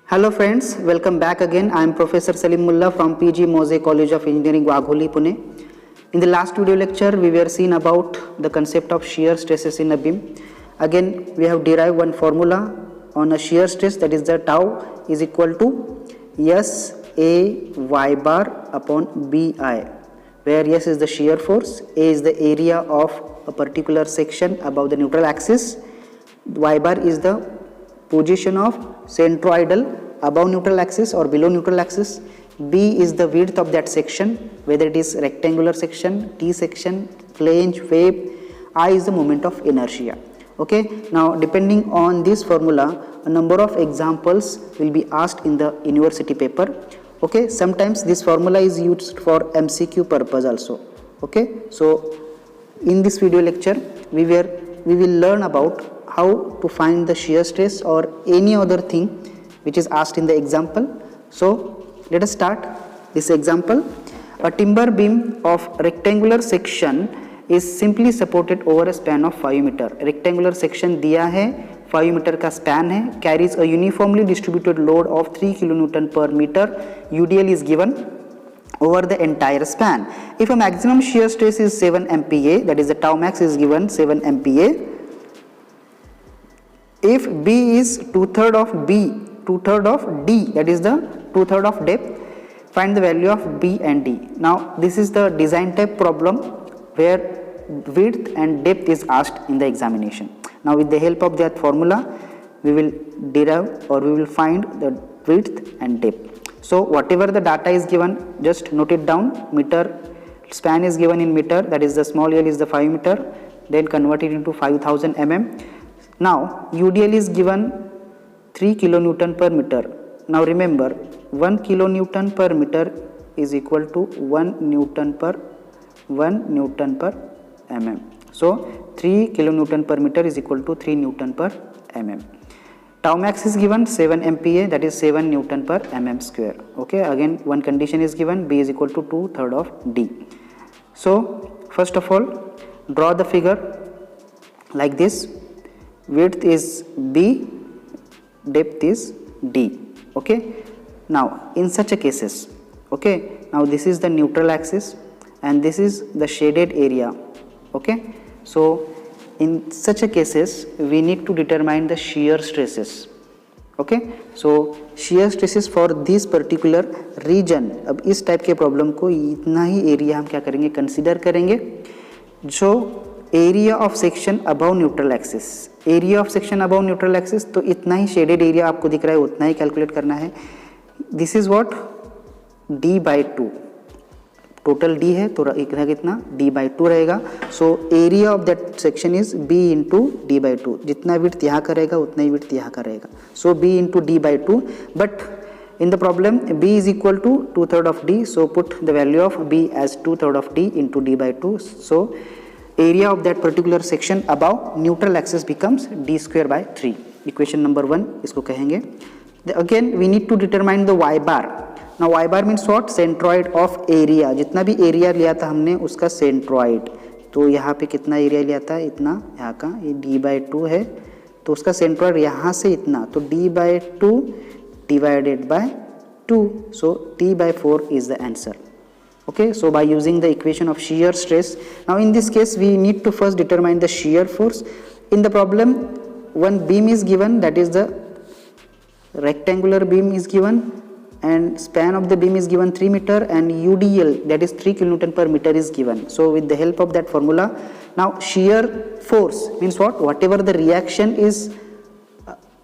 Hello friends, welcome back again. I am Professor Salim Mullah from PG Mose College of Engineering, Wagholi, Pune. In the last video lecture, we were seen about the concept of shear stresses in a beam. Again, we have derived one formula on a shear stress, that is the tau is equal to S A y bar upon Bi, where S is the shear force, A is the area of a particular section above the neutral axis, y bar is the position of centroidal above neutral axis or below neutral axis, B is the width of that section, whether it is rectangular section, T section, flange, wave, I is the moment of inertia. Okay, now depending on this formula, a number of examples will be asked in the university paper. Okay, sometimes this formula is used for MCQ purpose also. Okay, so in this video lecture we will learn about how to find the shear stress or any other thing which is asked in the example. So let us start this example. A timber beam of rectangular section is simply supported over a span of 5 meter. Rectangular section दिया है, 5 meter का span है, carries a uniformly distributed load of 3 kilonewton per meter. UDL is given over the entire span. If a maximum shear stress is 7 MPa, that is the tau max is given 7 MPa. If B is 2/3 of D, that is the 2/3 of depth, find the value of B and D. Now this is the design type problem where width and depth is asked in the examination. Now with the help of that formula we will derive or we will find the width and depth. So whatever the data is given, just note it down. Meter span is given in meter, that is the small l is the 5 meter, then convert it into 5000 mm. Now UDL is given 3 kilonewton per meter. Now remember 1 kilonewton per meter is equal to 1 newton per mm. So 3 kilonewton per meter is equal to 3 newton per mm. Tau max is given 7 MPa, that is 7 newton per mm square. Okay, again one condition is given, B is equal to 2/3 of D. So first of all draw the figure like this. Width is B, depth is D. Okay, now in such a cases, okay, now this is the neutral axis and this is the shaded area. Okay, so in such a cases we need to determine the shear stresses. Okay, so shear stresses for this particular region. अब इस type के problem को इतना ही area हम क्या करेंगे, consider करेंगे. जो area of section above neutral axis, area of section above neutral axis, तो इतना ही शेडेड एरिया आपको दिख रहा है उतना ही कैलकुलेट करना है. This is what d by 2, total d है तो इतना कितना d बाई 2 रहेगा. So area of that section is b into D by 2. जितना विड्थ यहाँ का रहेगा उतना ही विड्थ यहाँ का रहेगा. सो b into D by 2. But in the problem b is equal to 2/3 of d, so put the value of b as 2/3 of d into d by 2. So area of that particular section above neutral axis becomes d square by 3. Equation number 1 इसको कहेंगे. Again we need to determine the y bar. Now y bar means what? Centroid of area. जितना भी area लिया था हमने उसका centroid, तो यहाँ पे कितना area लिया था, इतना, यहाँ का ये d by 2 है तो उसका centroid यहाँ से इतना, तो d by 2 divided by 2, so t by 4 is the answer. Okay, so by using the equation of shear stress, now in this case we need to first determine the shear force. In the problem one beam is given, that is the rectangular beam is given and span of the beam is given 3 meter and UDL, that is 3 kilonewton per meter is given. So with the help of that formula, now shear force means what? Whatever the reaction is,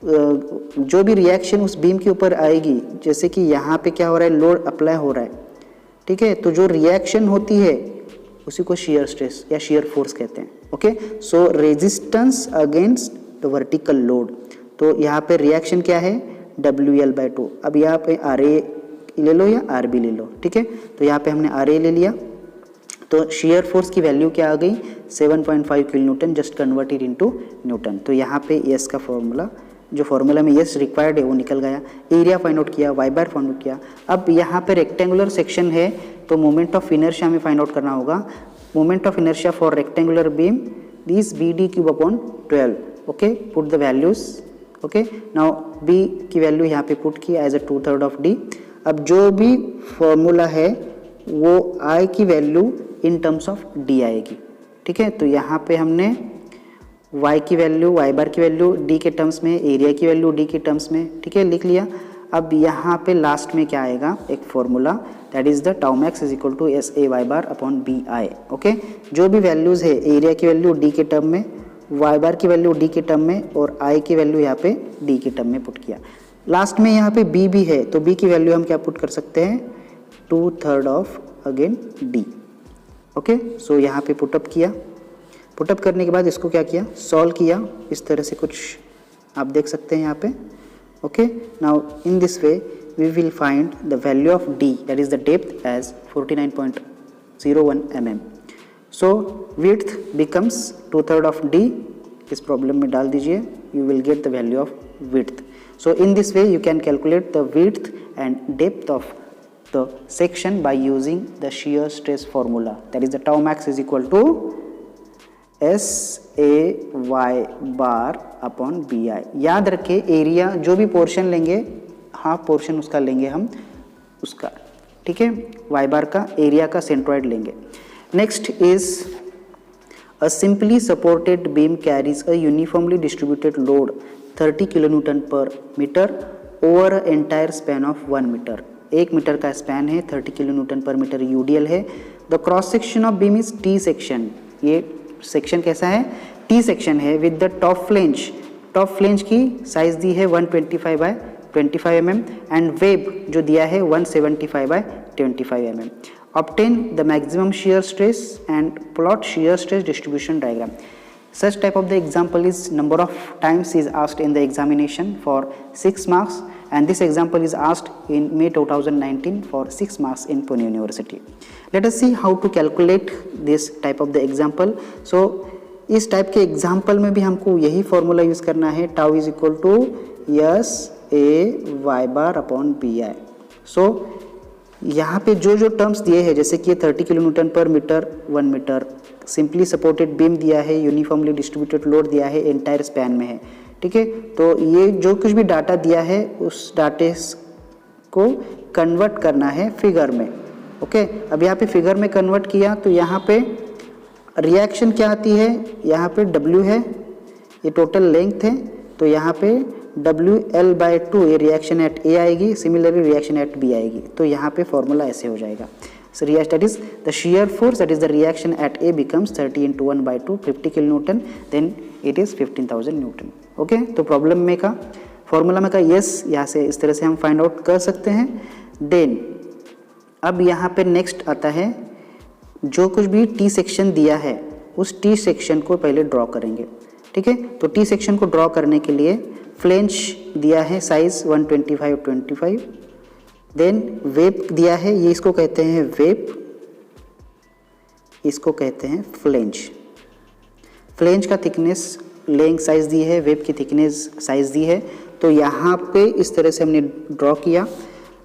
जो भी reaction उस beam के ऊपर आएगी, जैसे कि यहाँ पे क्या हो रहा है, लोड अप्लाई हो रहा है, ठीक है, तो जो रिएक्शन होती है उसी को shear stress या shear force कहते हैं. Okay, so resistance against the vertical load, तो यहाँ पे रिएक्शन क्या है, WL by 2. अब यहाँ पे RA ले लो या RB ले लो, ठीक है, तो यहाँ पे हमने RA ले लिया, तो shear force की वैल्यू क्या आ गई, 7.5 kilo Newton. Just converted into Newton, तो यहाँ पे S का फॉर्मूला, जो फॉर्मूला में यस रिक्वायर्ड है वो निकल गया. एरिया फाइंड आउट किया, वाई बार फाइंड आउट किया. अब यहाँ पे रेक्टेंगुलर सेक्शन है तो मोमेंट ऑफ इनर्शिया हमें फाइंड आउट करना होगा. Moment of inertia for rectangular beam this BD cube upon 12. Okay, put the values okay. Now B की वैल्यू यहाँ पे पुट की एज अ 2/3 ऑफ डी। अब जो भी फॉर्मूला है वो आई की value in terms of D आएगी, ठीक है। तो यहाँ पे हमने y की वैल्यू, y बार की वैल्यू d के टर्म्स में, एरिया की वैल्यू d के टर्म्स में, ठीक है, लिख लिया। अब यहाँ पे लास्ट में क्या आएगा, एक formula, that is the tau max is equal to S A Y bar upon B I. Okay, जो भी वैल्यूज़ है, एरिया की वैल्यू d के टर्म में, y बार की वैल्यू d के टर्म में और i की वैल्यू यहाँ पे d के टर्म में पुट किया। लास्ट में यहाँ पे b भी है, तो b की वैल्यू हम क्या पुट कर सकते हैं, 2/3 of again d। Okay, so यहाँ पे पुटअप किया। पुटअप करने के बाद इसको क्या किया, सॉल्व किया। इस तरह से कुछ आप देख सकते हैं यहाँ पे। Okay, now in this way we will find the value of d, that is the depth as 49.01 mm। So width becomes 2/3 of d। इस प्रॉब्लम में डाल दीजिए, you will get the value of width. So in this way you can calculate the width and depth of the section by using the shear stress formula, that is the tau max is equal to S A Y bar upon B I. याद रखें, area जो भी portion लेंगे, half portion उसका लेंगे हम उसका, ठीक है, वाई बार का, एरिया का सेंट्रॉइड लेंगे। Next is a simply supported beam carries a uniformly distributed load 30 kilonewton पर metre over a entire span of 1 metre. 1 metre का स्पैन है, 30 किलोन्यूटन पर मीटर यूडीएल है। The cross section of beam is T section. ये section कैसा है, T section है with the top flange. Top flange की साइज दी है 125 बाय 25 mm एंड वेब जो दिया है 175 by 25 mm। Obtain the maximum shear stress and plot shear stress distribution diagram. Such type of the example is number of times is asked in the examination for 6 marks, and this example is asked in May 2019 for 6 marks in Pune University. Let us see how to calculate this type of the example. So इस type के example में भी हमको यही formula use करना है, tau is equal to S A Y bar upon B I. So यहाँ पे जो जो टर्म्स दिए हैं, जैसे कि 30 किलोन्यूटन पर metre 1 metre, simply supported beam दिया है, यूनिफॉर्मली डिस्ट्रीब्यूटेड लोड दिया है, एंटायर स्पैन में है, ठीक है। तो ये जो कुछ भी डाटा दिया है उस डाटे को कन्वर्ट करना है फिगर में। ओके, अब यहाँ पे फिगर में कन्वर्ट किया तो यहाँ पे रिएक्शन क्या आती है, यहाँ पे W है, ये टोटल लेंथ है, तो यहाँ पे WL/2 ये रिएक्शन एट A आएगी, सिमिलरली रिएक्शन एट B आएगी। तो यहाँ पे फॉर्मूला ऐसे हो जाएगा। So that is the shear force, that is the reaction at A becomes 30 into 1/2, 50 kilonewton, then it is 15,000 Newton. Okay, तो प्रॉब्लम में का फॉर्मूला में का यस, यहाँ से इस तरह से हम फाइंड आउट कर सकते हैं। देन अब यहाँ पे नेक्स्ट आता है, जो कुछ भी टी सेक्शन दिया है उस टी सेक्शन को पहले ड्रॉ करेंगे, ठीक है। तो टी सेक्शन को ड्रॉ करने के लिए फ्लेंज दिया है साइज 125 देन वेब दिया है, ये इसको कहते हैं वेब, इसको कहते हैं फ्लेंज। फ्लेंज का थिकनेस लेंथ साइज दी है, वेब की थिकनेस साइज दी है। तो यहाँ पे इस तरह से हमने ड्रॉ किया।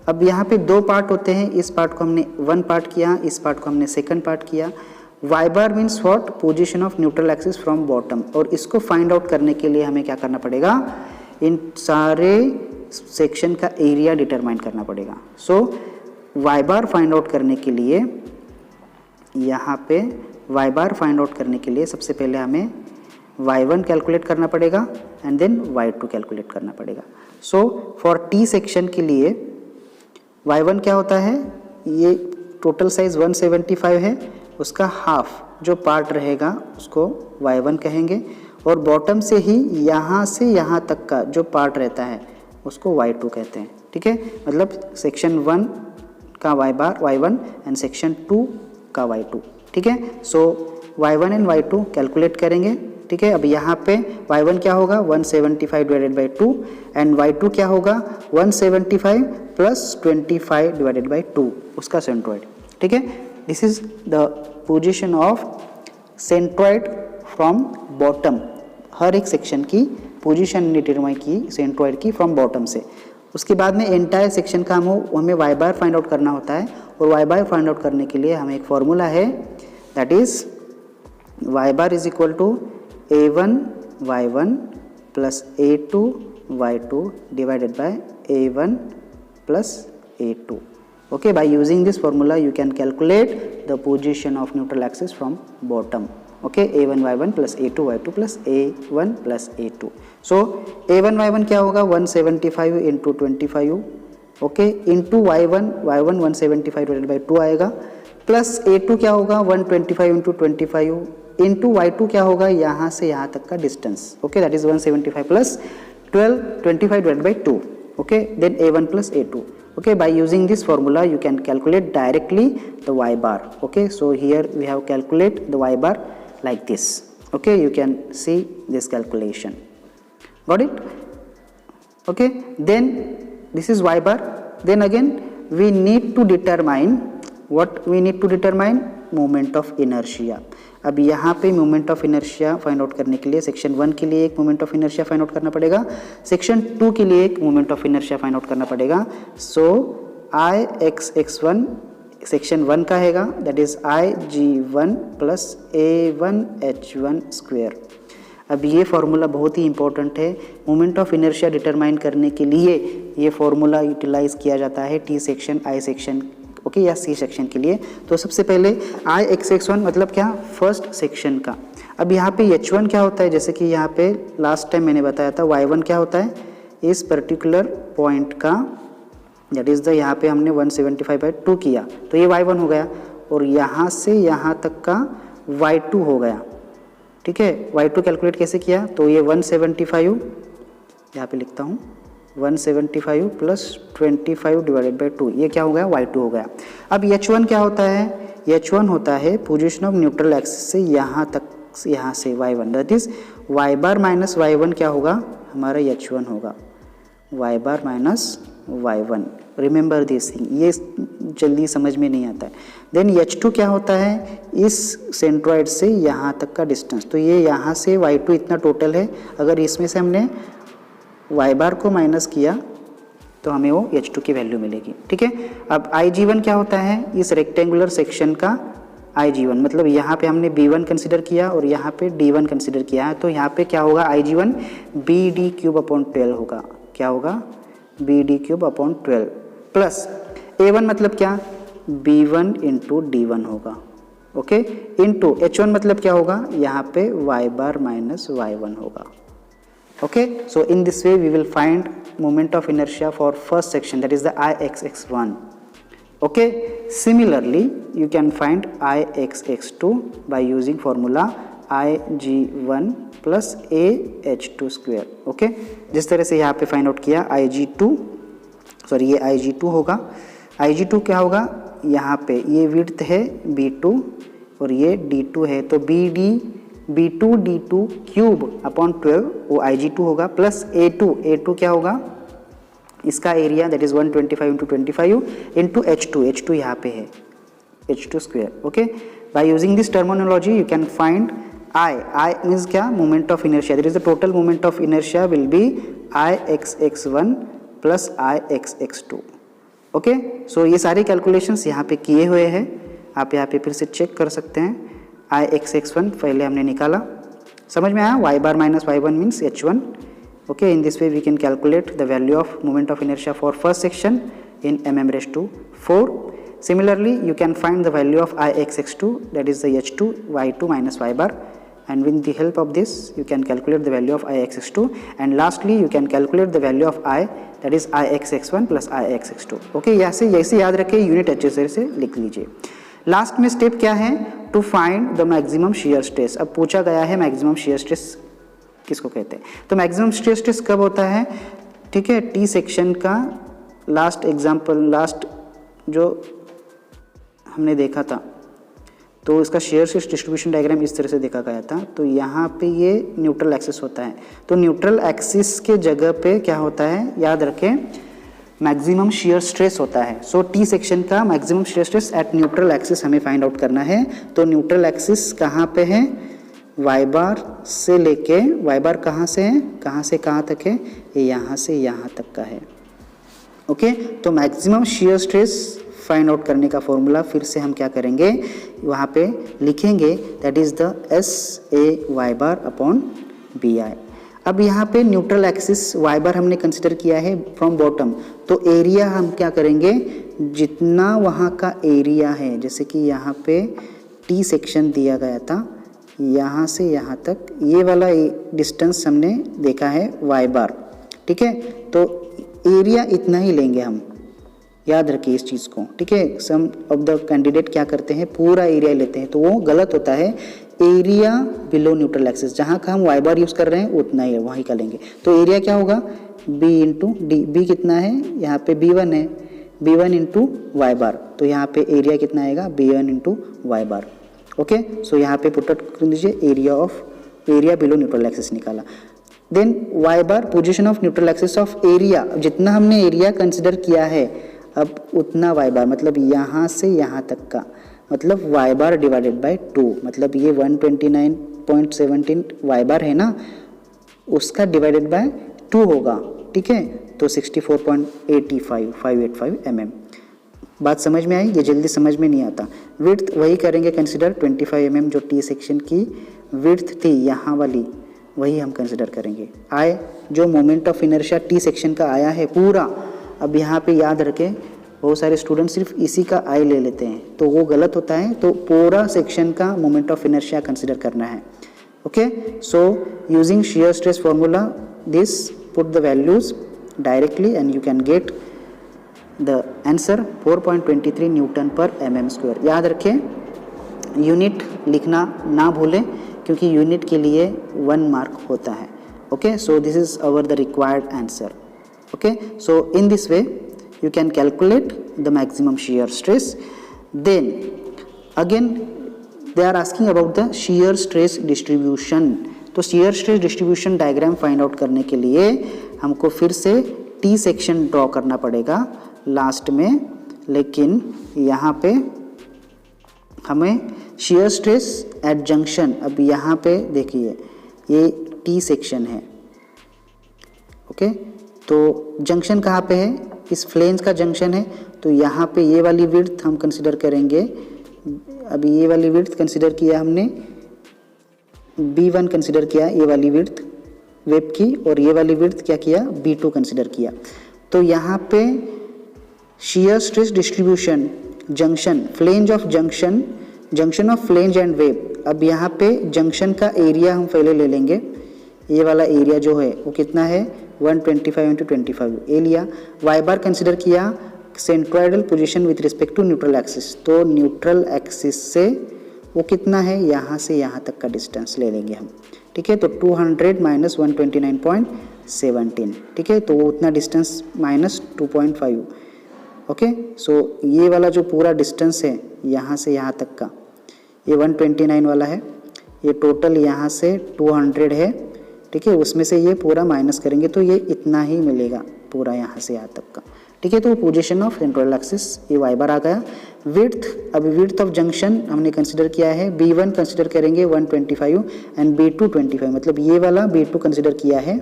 अब यहाँ पे 2 पार्ट होते हैं, इस पार्ट को हमने 1 पार्ट किया, इस पार्ट को हमने 2nd पार्ट किया। Y bar means what, position of neutral axis from bottom. और इसको फाइंड आउट करने के लिए हमें क्या करना पड़ेगा, इन सारे सेक्शन का एरिया डिटरमाइन करना पड़ेगा। सो वाई बार फाइंड आउट करने के लिए, यहाँ पे वाई बार फाइंड आउट करने के लिए सबसे पहले हमें y1 कैलकुलेट करना पड़ेगा एंड देन y2 कैलकुलेट करना पड़ेगा। सो फॉर टी सेक्शन के लिए y1 क्या होता है, ये टोटल साइज 175 है, उसका हाफ जो पार्ट रहेगा उसको y1 कहेंगे, और बॉटम से ही यहाँ से यहाँ तक का जो पार्ट रहता है उसको y2 कहते हैं, ठीक है। मतलब सेक्शन 1 का y1 एंड सेक्शन 2 का y2, ठीक है। सो y1 एंड y2 कैलकुलेट करेंगे, ठीक है। अब यहाँ पे y1 क्या होगा 175 डिवाइडेड बाई 2 एंड y2 क्या होगा 175 प्लस 25 डिवाइडेड बाई 2, उसका सेंट्रॉइड, ठीक है। This is the position of centroid from bottom. हर एक सेक्शन की पोजीशन डिटरमाइन की सेंट्रॉइड की फ्रॉम बॉटम से। उसके बाद में एंटायर सेक्शन का हमें वाई बार फाइंड आउट करना होता है, और वाई बार फाइंड आउट करने के लिए हमें एक फॉर्मूला है, that is Y bar is equal to A1 Y1 plus A2 y2 divided by a1 plus a2. Okay, by using this formula you can calculate the position of neutral axis from bottom. Okay, a1 y1 plus a2 y2 plus a1 plus a2. So a1 y1 क्या होगा 175 into 25, okay, into y1 175 divided by 2 आएगा, plus a2 क्या होगा 125 into 25 into y2 क्या होगा यहाँ से यहाँ तक का distance, okay, that is 175 plus 25 divided by 2, okay, then a1 plus a2. Okay, by using this formula you can calculate directly the y bar. Okay, so here we have calculate the y bar like this. Okay, you can see this calculation. Got it? Okay, then this is y bar. Then again we need to determine what we need to determine moment of inertia. अब यहाँ पे moment of inertia find out करने के लिए section 1 के लिए एक moment of inertia find out करना पड़ेगा, सेक्शन 2 के लिए एक moment of inertia find out करना पड़ेगा. So I X one section 1 का हैगा, that is I G one plus a1 h1 square. अब ये फार्मूला बहुत ही इंपॉर्टेंट है, मोमेंट ऑफ इनर्शिया डिटरमाइन करने के लिए ये फार्मूला यूटिलाइज किया जाता है T section, I section, okay, या सी सेक्शन के लिए. तो सबसे पहले आई x1 मतलब क्या, फर्स्ट सेक्शन का. अब यहाँ पे h1 क्या होता है, जैसे कि यहाँ पे लास्ट टाइम मैंने बताया था y1 क्या होता है, इस पर्टिकुलर पॉइंट का, दैट इज द, यहाँ पे हमने 175/2 किया तो ये y1 हो गया, और यहाँ से यहाँ तक का y2 हो गया. ठीक है, y2 कैलकुलेट कैसे किया, तो ये 175 यहाँ पे लिखता हूँ 175 प्लस 25 डिवाइडेड बाई 2, ये क्या हो गया y2 हो गया. अब h1 क्या होता है, h1 होता है पोजीशन ऑफ न्यूट्रल एक्सिस से यहाँ तक, यहाँ से y1, that is y bar minus y1 क्या होगा हमारा h1 होगा, y bar minus y1. Remember this thing, ये जल्दी समझ में नहीं आता है. देन h2 क्या होता है, इस सेंट्रॉइड से यहाँ तक का डिस्टेंस, तो ये यहाँ से y2 इतना टोटल है, अगर इसमें से हमने y बार को माइनस किया तो हमें वो h2 की वैल्यू मिलेगी. ठीक है, अब Ig1 क्या होता है, इस रेक्टेंगुलर सेक्शन का Ig1, मतलब यहाँ पे हमने B1 कंसिडर किया और यहाँ पे D1 कंसिडर किया है, तो यहाँ पे क्या होगा Ig1 BD³/12 होगा. क्या होगा, BD³/12 प्लस A1 मतलब क्या, B1 इंटू D1 होगा, ओके, इंटू H1 मतलब क्या होगा, यहाँ पे y बार माइनस y1 होगा. Okay, so in this way we will find moment of inertia for first section, that is the Ixx1. Okay, similarly you can find Ixx2 by using formula Ig1 plus AH2 square. Okay, जिस तरह से यहाँ पे find out किया Ig2, sorry ये Ig2 होगा, Ig2 क्या होगा, यहाँ पे ये विड्थ है B2 और ये D2 है, तो B2D2³/12 वो Ig2 होगा, प्लस A2 क्या होगा, इसका area that is 125 into 25 into H2 यहाँ पे है H2 square. Okay, by using this terminology you can find I means क्या, moment of inertia, that is the total moment of inertia will be Ixx1 plus Ixx2. Okay, so ये सारे calculations यहाँ पे किए हुए हैं, आप यहाँ पे फिर से चेक कर सकते हैं. Ixx1 पहले हमने निकाला, समझ में आया, y bar minus y1 means h1. Okay, in this way we can calculate the value of moment of inertia for first section in mm⁴. Similarly you can find the value of Ixx2, that is the h2 y2 minus y bar, and with the help of this you can calculate the value of Ixx2, and lastly you can calculate the value of I, that is Ixx1 plus Ixx2. Okay, ऐसे याद रखें, unit अच्छे से लिख लीजिए. Last में step क्या है, to find the maximum shear stress. अब पूछा गया है मैक्सिमम शियर स्ट्रेस किसको कहते हैं, तो मैक्सिमम शियर स्ट्रेस कब होता है. ठीक है, टी सेक्शन का लास्ट एग्जांपल, लास्ट जो हमने देखा था, तो इसका शेयर स्ट्रेस डिस्ट्रीब्यूशन डायग्राम इस तरह से देखा गया था. तो यहाँ पे ये न्यूट्रल एक्सिस होता है, तो न्यूट्रल एक्सिस के जगह पे क्या होता है, याद रखें, मैक्सिमम शियर स्ट्रेस होता है. सो टी सेक्शन का maximum shear stress eight neutral axis हमें फाइंड आउट करना है. तो न्यूट्रल एक्सिस कहाँ पे है, y बार से लेके, y बार कहाँ से है, कहाँ से कहाँ तक है, ये यहाँ से यहाँ तक का है. ओके, तो maximum shear stress find out करने का फॉर्मूला फिर से हम क्या करेंगे, वहाँ पे लिखेंगे, that is the SA y bar upon BI. अब यहाँ पे न्यूट्रल एक्सिस वाई बार हमने कंसिडर किया है फ्रॉम बॉटम, तो एरिया हम क्या करेंगे, जितना वहाँ का एरिया है, जैसे कि यहाँ पे टी सेक्शन दिया गया था, यहाँ से यहाँ तक ये वाला डिस्टेंस हमने देखा है वाई बार, ठीक है। तो एरिया इतना ही लेंगे हम, याद रखिए इस चीज़ को, ठीक है। सम ऑफ द कैंडिडेट क्या करते हैं, पूरा एरिया लेते हैं, तो वो गलत होता है। एरिया बिलो न्यूट्रल एक्सिस, जहाँ का हम वाई बार यूज़ कर रहे हैं उतना ही वहीं का लेंगे। तो एरिया क्या होगा, बी इंटू डी। बी कितना है, यहाँ पे B1 है, B1 इंटू वाई बार, तो यहाँ पे एरिया कितना आएगा, B1 into Y bar. Okay, so यहाँ पे पुट आउट कर दीजिए, एरिया बिलो न्यूट्रल एक्सिस निकाला। Then Y bar position of neutral axis of area, जितना हमने एरिया कंसिडर किया है अब उतना वाई बार, मतलब यहाँ से यहाँ तक का, मतलब वाई बार डिवाइडेड बाय 2, मतलब ये 129.17 वाई बार है ना, उसका डिवाइडेड बाय 2 होगा, ठीक है। तो 64.585 mm। बात समझ में आई, ये जल्दी समझ में नहीं आता। विड्थ वही करेंगे कंसिडर 25 mm, जो टी सेक्शन की विड्थ थी यहाँ वाली, वही हम कंसिडर करेंगे। आए जो moment of inertia T section का आया है पूरा, अब यहाँ पे याद रखें बहुत सारे स्टूडेंट सिर्फ इसी का आई ले लेते हैं, तो वो गलत होता है। तो पूरा सेक्शन का मोमेंट ऑफ इनर्शिया कंसिडर करना है। Okay, so using shear stress formula this, put the values directly and you can get the answer 4.23 newton पर mm स्क्वायर। याद रखें यूनिट लिखना ना भूलें, क्योंकि यूनिट के लिए 1 मार्क होता है। Okay, so this is our the required answer. Okay, so in this way you can calculate the maximum shear stress. Then again they are asking about the shear stress distribution. तो shear stress distribution diagram find out करने के लिए हमको फिर से T section draw करना पड़ेगा last में, लेकिन यहाँ पे हमें shear stress at junction, अब यहाँ पे देखिए ये T section है, ओके। तो जंक्शन कहाँ पे है, इस फ्लेंज का जंक्शन है, तो यहाँ पे ये वाली विड्थ हम कंसिडर करेंगे। अभी ये वाली विड्थ कंसिडर किया हमने, B1 कंसिडर किया ये वाली विड्थ वेब की, और ये वाली विड्थ क्या किया, B2 कंसिडर किया। तो यहाँ पे shear stress distribution junction, flange of junction, junction of flange and web. अब यहाँ पे जंक्शन का एरिया हम पहले ले लेंगे, ये वाला एरिया जो है वो कितना है 125 × 25 ए लिया। वाई बार कंसिडर किया centroidal position with respect to neutral axis, तो न्यूट्रल एक्सिस से वो कितना है, यहाँ से यहाँ तक का डिस्टेंस ले लेंगे हम, ठीक है। तो 200 माइनस 129.17, ठीक है, तो वो उतना डिस्टेंस माइनस 2.5। ओके, सो ये वाला जो पूरा डिस्टेंस है यहाँ से यहाँ तक का, ये 129 वाला है, ये टोटल यहाँ से 200 है, ठीक है। उसमें से ये पूरा माइनस करेंगे तो ये इतना ही मिलेगा पूरा यहाँ से यहाँ तक का, ठीक है। तो पोजीशन ऑफ सेंट्रल एक्सिस ये वाई बार आ गया। विड्थ, अभी विड्थ ऑफ जंक्शन हमने कंसिडर किया है, B1 कंसिडर करेंगे 125 एंड B2 25, मतलब ये वाला B2 कंसिडर किया है,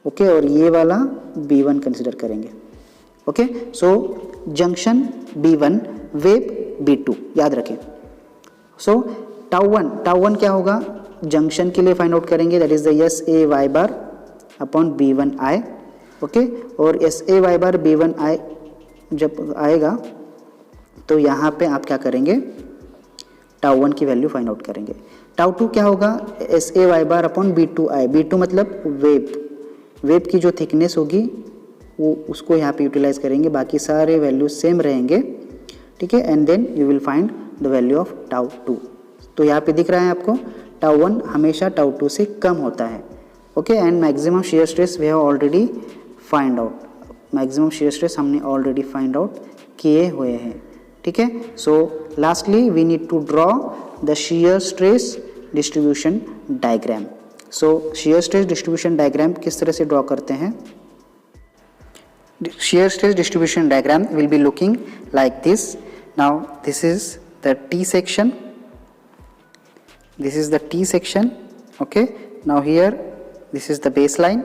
ओके, और ये वाला B1 कंसिडर करेंगे। ओके, सो जंक्शन B1 वेब B2 याद रखें। सो टाउ वन क्या होगा, जंक्शन के लिए फाइंड आउट करेंगे, that is the SA Y bar upon B1I, okay. और SA वाई बार B1I जब आएगा तो यहाँ पे आप क्या करेंगे, टाउ1 की वैल्यू फाइंड आउट करेंगे। टाउ2 क्या होगा, SA Y bar upon B2I। B2 मतलब वेब की जो थिकनेस होगी वो उसको यहाँ पे यूटिलाइज करेंगे, बाकी सारे वैल्यू सेम रहेंगे, ठीक है। And then you will find the value of टाउ2। तो यहाँ पे दिख रहा है आपको टाउ1 हमेशा टाउ2 से कम होता है, okay. And maximum shear stress we have already find out, maximum shear stress हमने ऑलरेडी फाइंड आउट किए हुए हैं, ठीक है। So lastly we need to draw the shear stress distribution diagram. So shear stress distribution diagram किस तरह से draw करते हैं, shear stress distribution diagram will be looking like this. Now this is the T section, this is the T section, okay. Now here this is the baseline,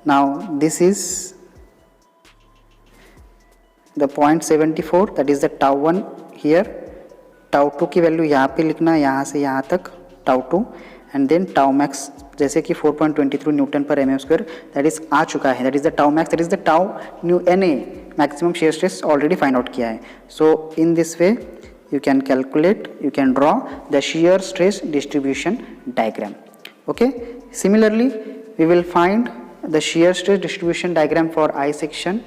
now this is the point 74, that is the tau1 here, tau2 की value यहाँ पे लिखना, यहाँ से यहाँ तक tau2, and then tau max जैसे कि 4.23 newton per M M square that is आ चुका है, that is the tau max, that is the tau new N A maximum shear stress already find out किया है. So in this way you can calculate, you can draw the shear stress distribution diagram. Okay, similarly we will find the shear stress distribution diagram for I section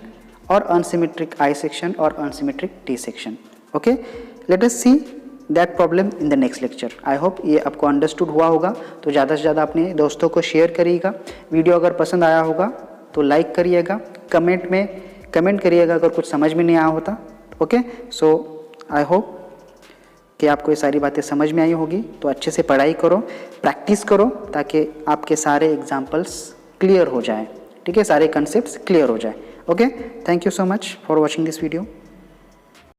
or unsymmetric I section or unsymmetric T section. Okay, let us see that problem in the next lecture. I hope ये आपको understood हुआ होगा. तो ज़्यादा से ज़्यादा अपने दोस्तों को शेयर करिएगा. वीडियो अगर पसंद आया होगा तो लाइक करिएगा, कमेंट में कमेंट करिएगा अगर कुछ समझ में नहीं आया होता. ओके, सो आई होप कि आपको ये सारी बातें समझ में आई होगी. तो अच्छे से पढ़ाई करो, प्रैक्टिस करो, ताकि आपके सारे एग्जाम्पल्स क्लियर हो जाए. ठीक है, सारे कंसेप्ट्स क्लियर हो जाए. Okay, thank you so much for watching this video.